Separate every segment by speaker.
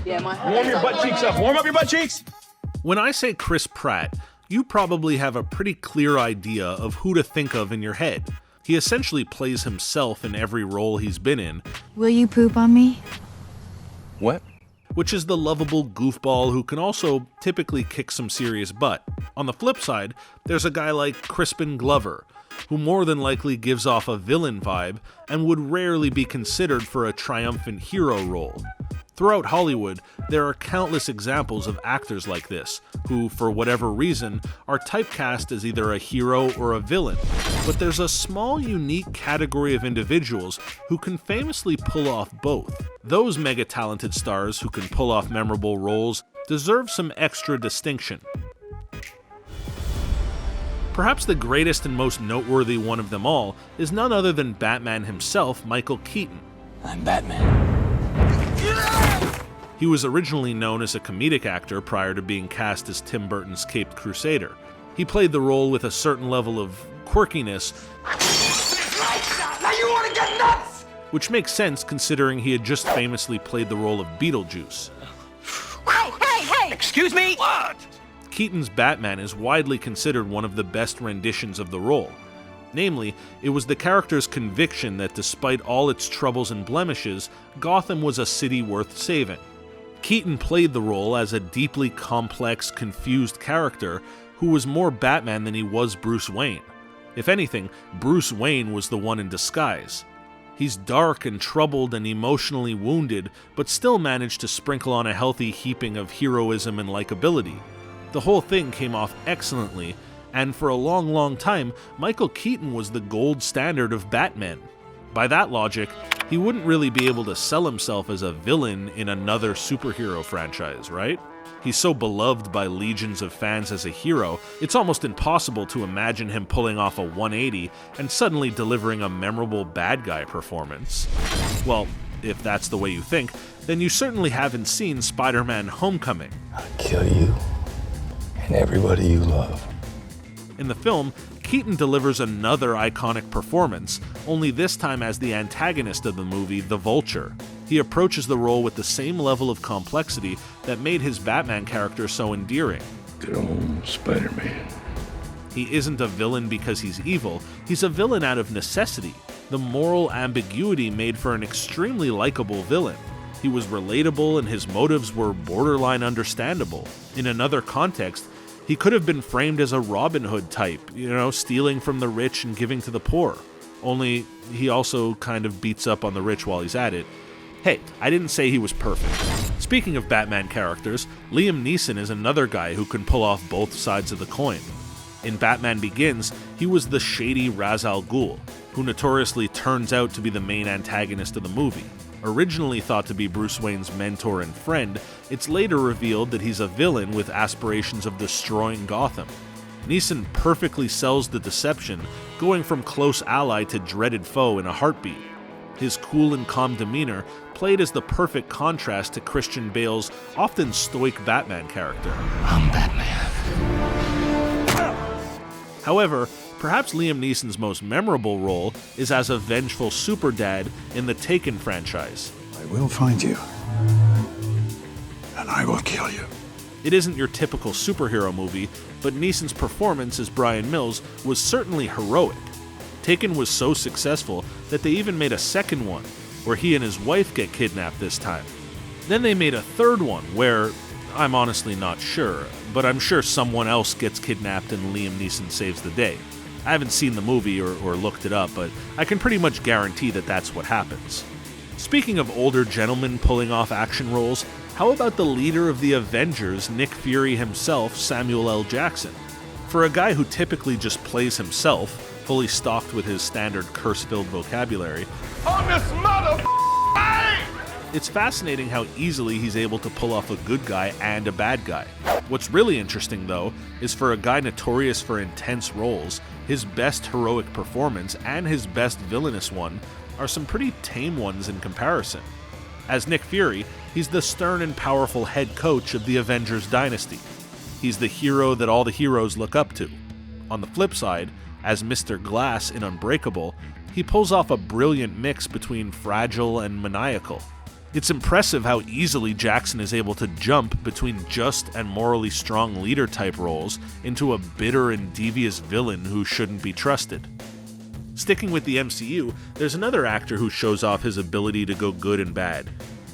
Speaker 1: Warm your butt cheeks up. Warm up your butt cheeks.
Speaker 2: When I say Chris Pratt, you probably have a pretty clear idea of who to think of in your head. He essentially plays himself in every role he's been in.
Speaker 3: Will you poop on me?
Speaker 1: What?
Speaker 2: Which is the lovable goofball who can also typically kick some serious butt. On the flip side, there's a guy like Crispin Glover, who more than likely gives off a villain vibe and would rarely be considered for a triumphant hero role. Throughout Hollywood, there are countless examples of actors like this, who, for whatever reason, are typecast as either a hero or a villain. But there's a small, unique category of individuals who can famously pull off both. Those mega-talented stars who can pull off memorable roles deserve some extra distinction. Perhaps the greatest and most noteworthy one of them all is none other than Batman himself, Michael Keaton.
Speaker 1: I'm Batman.
Speaker 2: He was originally known as a comedic actor prior to being cast as Tim Burton's Caped Crusader. He played the role with a certain level of quirkiness,
Speaker 4: Now you want to get nuts!
Speaker 2: which makes sense considering he had just famously played the role of Beetlejuice.
Speaker 4: Hey! Excuse me? What?
Speaker 2: Keaton's Batman is widely considered one of the best renditions of the role. Namely, it was the character's conviction that despite all its troubles and blemishes, Gotham was a city worth saving. Keaton played the role as a deeply complex, confused character who was more Batman than he was Bruce Wayne. If anything, Bruce Wayne was the one in disguise. He's dark and troubled and emotionally wounded, but still managed to sprinkle on a healthy heaping of heroism and likability. The whole thing came off excellently, and for a long time, Michael Keaton was the gold standard of Batman. By that logic, he wouldn't really be able to sell himself as a villain in another superhero franchise, right? He's so beloved by legions of fans as a hero, it's almost impossible to imagine him pulling off a 180 and suddenly delivering a memorable bad guy performance. Well, if that's the way you think, then you certainly haven't seen Spider-Man: Homecoming.
Speaker 5: I'll kill you and everybody you love.
Speaker 2: In the film, Keaton delivers another iconic performance, only this time as the antagonist of the movie, the Vulture. He approaches the role with the same level of complexity that made his Batman character so endearing.
Speaker 5: Good old Spider-Man.
Speaker 2: He isn't a villain because he's evil, he's a villain out of necessity. The moral ambiguity made for an extremely likable villain. He was relatable and his motives were borderline understandable. In another context, he could have been framed as a Robin Hood type, stealing from the rich and giving to the poor. Only, he also kind of beats up on the rich while he's at it. Hey, I didn't say he was perfect. Speaking of Batman characters, Liam Neeson is another guy who can pull off both sides of the coin. In Batman Begins, he was the shady Ra's al Ghul, who notoriously turns out to be the main antagonist of the movie. Originally thought to be Bruce Wayne's mentor and friend, it's later revealed that he's a villain with aspirations of destroying Gotham. Neeson perfectly sells the deception, going from close ally to dreaded foe in a heartbeat. His cool and calm demeanor played as the perfect contrast to Christian Bale's often stoic Batman character.
Speaker 5: I'm Batman.
Speaker 2: However, perhaps Liam Neeson's most memorable role is as a vengeful superdad in the Taken franchise.
Speaker 6: I will find you, and I will kill you.
Speaker 2: It isn't your typical superhero movie, but Neeson's performance as Brian Mills was certainly heroic. Taken was so successful that they even made a second one, where he and his wife get kidnapped this time. Then they made a third one, where, I'm honestly not sure, but I'm sure someone else gets kidnapped and Liam Neeson saves the day. I haven't seen the movie or looked it up, but I can pretty much guarantee that that's what happens. Speaking of older gentlemen pulling off action roles, how about the leader of the Avengers, Nick Fury himself, Samuel L. Jackson? For a guy who typically just plays himself, fully stocked with his standard curse-filled vocabulary,
Speaker 4: On this mother
Speaker 2: it's fascinating how easily he's able to pull off a good guy and a bad guy. What's really interesting, though, is for a guy notorious for intense roles, his best heroic performance and his best villainous one are some pretty tame ones in comparison. As Nick Fury, he's the stern and powerful head coach of the Avengers dynasty. He's the hero that all the heroes look up to. On the flip side, as Mr. Glass in Unbreakable, he pulls off a brilliant mix between fragile and maniacal. It's impressive how easily Jackson is able to jump between just and morally strong leader-type roles into a bitter and devious villain who shouldn't be trusted. Sticking with the MCU, there's another actor who shows off his ability to go good and bad.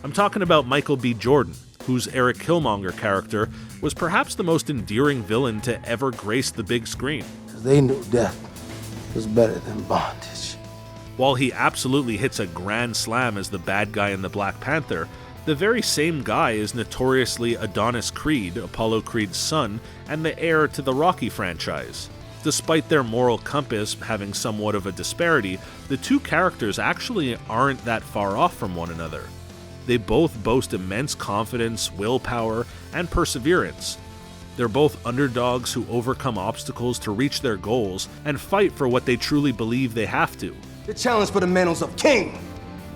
Speaker 2: I'm talking about Michael B. Jordan, whose Eric Killmonger character was perhaps the most endearing villain to ever grace the big screen.
Speaker 3: They knew death was better than bondage.
Speaker 2: While he absolutely hits a grand slam as the bad guy in the Black Panther, the very same guy is notoriously Adonis Creed, Apollo Creed's son, and the heir to the Rocky franchise. Despite their moral compass having somewhat of a disparity, the two characters actually aren't that far off from one another. They both boast immense confidence, willpower, and perseverance. They're both underdogs who overcome obstacles to reach their goals and fight for what they truly believe they have to.
Speaker 3: The challenge for the mantles of King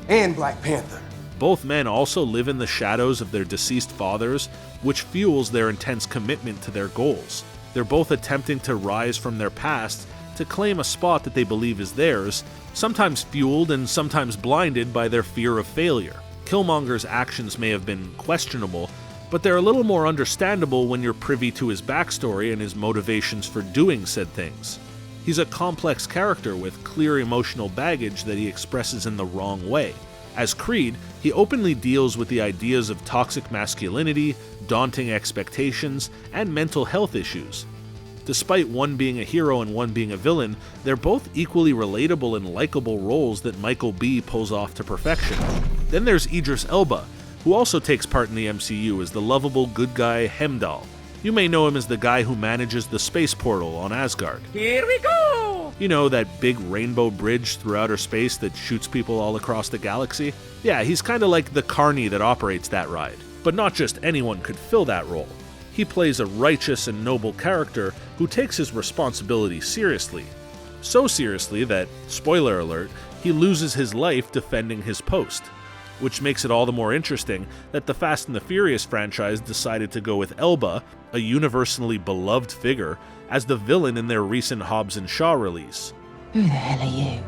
Speaker 3: and Black Panther.
Speaker 2: Both men also live in the shadows of their deceased fathers, which fuels their intense commitment to their goals. They're both attempting to rise from their past to claim a spot that they believe is theirs, sometimes fueled and sometimes blinded by their fear of failure. Killmonger's actions may have been questionable, but they're a little more understandable when you're privy to his backstory and his motivations for doing said things. He's a complex character with clear emotional baggage that he expresses in the wrong way. As Creed, he openly deals with the ideas of toxic masculinity, daunting expectations, and mental health issues. Despite one being a hero and one being a villain, they're both equally relatable and likable roles that Michael B. pulls off to perfection. Then there's Idris Elba, who also takes part in the MCU as the lovable good guy Heimdall. You may know him as the guy who manages the space portal on Asgard.
Speaker 4: Here we go!
Speaker 2: You know, that big rainbow bridge through outer space that shoots people all across the galaxy? Yeah, he's kinda like the carny that operates that ride. But not just anyone could fill that role. He plays a righteous and noble character who takes his responsibility seriously. So seriously that, spoiler alert, he loses his life defending his post. Which makes it all the more interesting that the Fast and the Furious franchise decided to go with Elba, a universally beloved figure, as the villain in their recent Hobbs and Shaw release.
Speaker 7: Who the hell are you?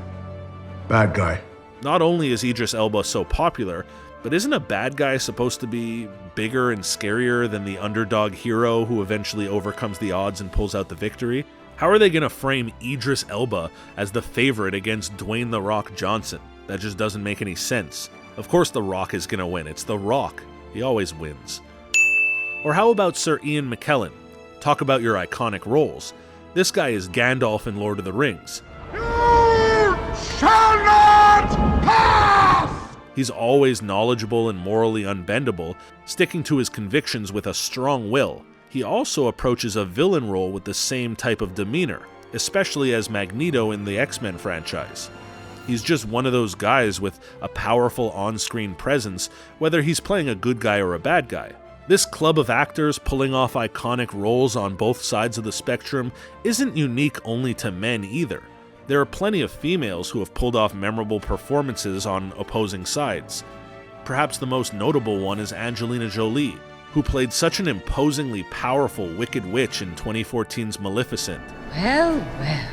Speaker 6: Bad guy.
Speaker 2: Not only is Idris Elba so popular, but isn't a bad guy supposed to be bigger and scarier than the underdog hero who eventually overcomes the odds and pulls out the victory? How are they going to frame Idris Elba as the favorite against Dwayne "The Rock" Johnson? That just doesn't make any sense. Of course The Rock is going to win. It's The Rock. He always wins. Or how about Sir Ian McKellen? Talk about your iconic roles. This guy is Gandalf in Lord of the Rings.
Speaker 4: You shall not pass!
Speaker 2: He's always knowledgeable and morally unbendable, sticking to his convictions with a strong will. He also approaches a villain role with the same type of demeanor, especially as Magneto in the X-Men franchise. He's just one of those guys with a powerful on-screen presence, whether he's playing a good guy or a bad guy. This club of actors pulling off iconic roles on both sides of the spectrum isn't unique only to men either. There are plenty of females who have pulled off memorable performances on opposing sides. Perhaps the most notable one is Angelina Jolie, who played such an imposingly powerful Wicked Witch in 2014's Maleficent.
Speaker 7: Well, well.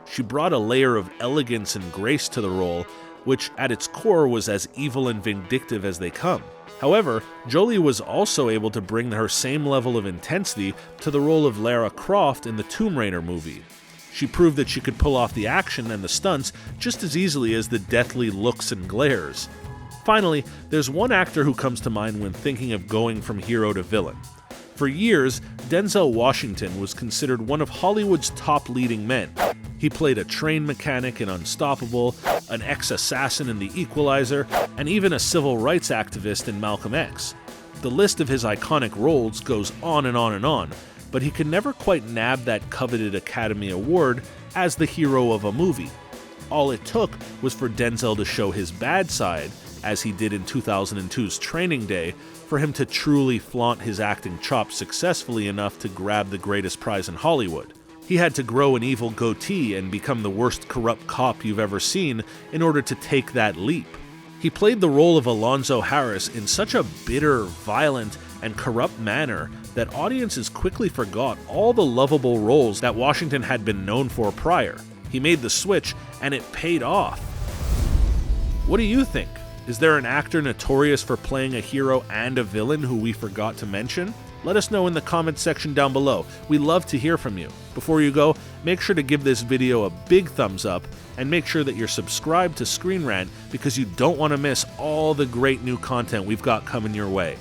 Speaker 2: She brought a layer of elegance and grace to the role, which at its core was as evil and vindictive as they come. However, Jolie was also able to bring her same level of intensity to the role of Lara Croft in the Tomb Raider movie. She proved that she could pull off the action and the stunts just as easily as the deathly looks and glares. Finally, there's one actor who comes to mind when thinking of going from hero to villain. For years, Denzel Washington was considered one of Hollywood's top leading men. He played a train mechanic in Unstoppable, an ex-assassin in The Equalizer, and even a civil rights activist in Malcolm X. The list of his iconic roles goes on and on and on, but he could never quite nab that coveted Academy Award as the hero of a movie. All it took was for Denzel to show his bad side, as he did in 2002's Training Day, for him to truly flaunt his acting chops successfully enough to grab the greatest prize in Hollywood. He had to grow an evil goatee and become the worst corrupt cop you've ever seen in order to take that leap. He played the role of Alonzo Harris in such a bitter, violent, and corrupt manner that audiences quickly forgot all the lovable roles that Washington had been known for prior. He made the switch, and it paid off. What do you think? Is there an actor notorious for playing a hero and a villain who we forgot to mention? Let us know in the comments section down below. We love to hear from you. Before you go, make sure to give this video a big thumbs up and make sure that you're subscribed to ScreenRant because you don't want to miss all the great new content we've got coming your way.